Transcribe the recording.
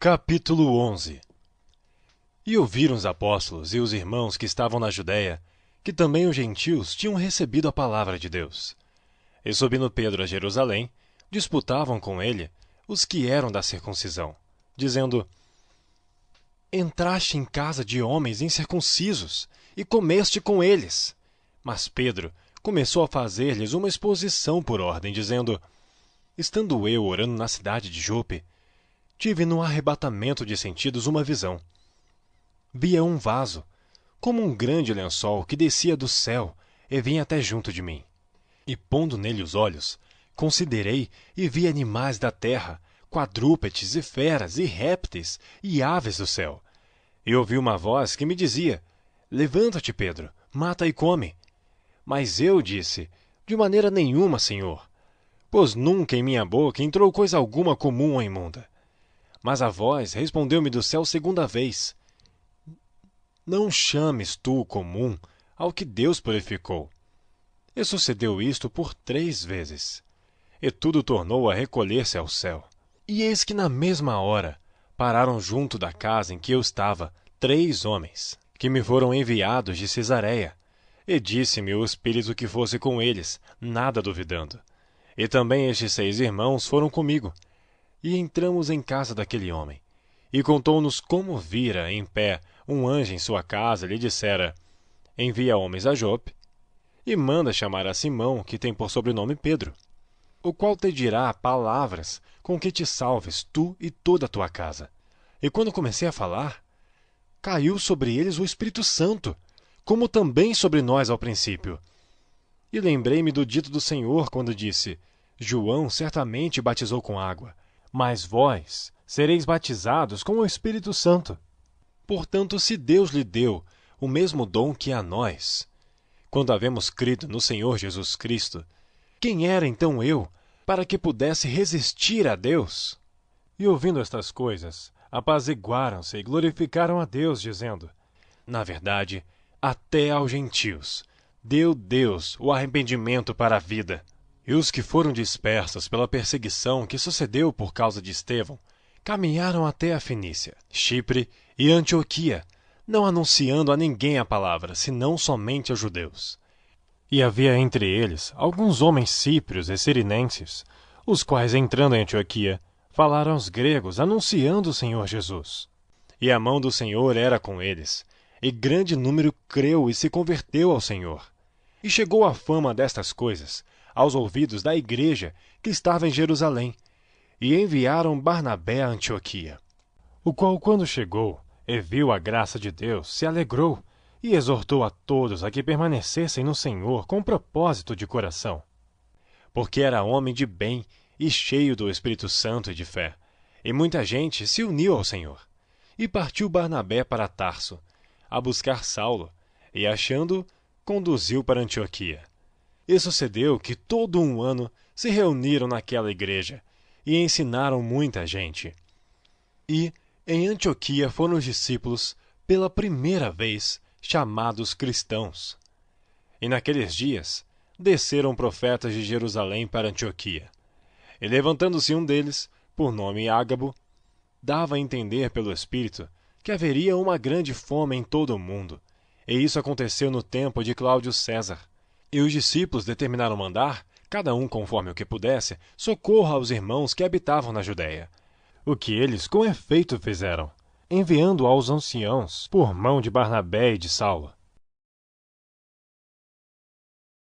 Capítulo 11. E ouviram os apóstolos e os irmãos que estavam na Judéia, que também os gentios tinham recebido a palavra de Deus. E subindo Pedro a Jerusalém, disputavam com ele os que eram da circuncisão, dizendo: Entraste em casa de homens incircuncisos, e comeste com eles. Mas Pedro começou a fazer-lhes uma exposição por ordem, dizendo: Estando eu orando na cidade de Jope, tive num arrebatamento de sentidos uma visão. Via um vaso, como um grande lençol que descia do céu e vinha até junto de mim. E pondo nele os olhos, considerei e vi animais da terra, quadrúpedes e feras e répteis e aves do céu. E ouvi uma voz que me dizia: Levanta-te, Pedro, mata e come. Mas eu disse: De maneira nenhuma, Senhor, pois nunca em minha boca entrou coisa alguma comum ou imunda. Mas a voz respondeu-me do céu segunda vez: Não chames tu comum ao que Deus purificou. E sucedeu isto por 3 vezes. E tudo tornou a recolher-se ao céu. E eis que na mesma hora pararam junto da casa em que eu estava 3 homens, que me foram enviados de Cesareia. E disse-me o Espírito que fosse com eles, nada duvidando. E também estes 6 irmãos foram comigo. E entramos em casa daquele homem. E contou-nos como vira em pé um anjo em sua casa e lhe dissera: Envia homens a Jope, e manda chamar a Simão, que tem por sobrenome Pedro, o qual te dirá palavras com que te salves tu e toda a tua casa. E quando comecei a falar, caiu sobre eles o Espírito Santo, como também sobre nós ao princípio. E lembrei-me do dito do Senhor, quando disse: João certamente batizou com água, mas vós sereis batizados com o Espírito Santo. Portanto, se Deus lhe deu o mesmo dom que a nós, quando havemos crido no Senhor Jesus Cristo, quem era então eu, para que pudesse resistir a Deus? E ouvindo estas coisas, apaziguaram-se e glorificaram a Deus, dizendo: Na verdade, até aos gentios deu Deus o arrependimento para a vida. E os que foram dispersos pela perseguição que sucedeu por causa de Estevão, caminharam até a Fenícia, Chipre e Antioquia, não anunciando a ninguém a palavra, senão somente aos judeus. E havia entre eles alguns homens cíprios e cirenenses, os quais, entrando em Antioquia, falaram aos gregos, anunciando o Senhor Jesus. E a mão do Senhor era com eles, e grande número creu e se converteu ao Senhor. E chegou a fama destas coisas aos ouvidos da igreja que estava em Jerusalém, e enviaram Barnabé a Antioquia. O qual, quando chegou e viu a graça de Deus, se alegrou e exortou a todos a que permanecessem no Senhor com propósito de coração. Porque era homem de bem e cheio do Espírito Santo e de fé, e muita gente se uniu ao Senhor. E partiu Barnabé para Tarso, a buscar Saulo, e achando-o, conduziu para Antioquia. E sucedeu que todo um ano se reuniram naquela igreja, e ensinaram muita gente. E em Antioquia foram os discípulos, pela primeira vez, chamados cristãos. E naqueles dias desceram profetas de Jerusalém para Antioquia. E levantando-se um deles, por nome Ágabo, dava a entender pelo Espírito que haveria uma grande fome em todo o mundo. E isso aconteceu no tempo de Cláudio César. E os discípulos determinaram mandar, cada um conforme o que pudesse, socorro aos irmãos que habitavam na Judéia. O que eles com efeito fizeram, enviando aos anciãos, por mão de Barnabé e de Saulo,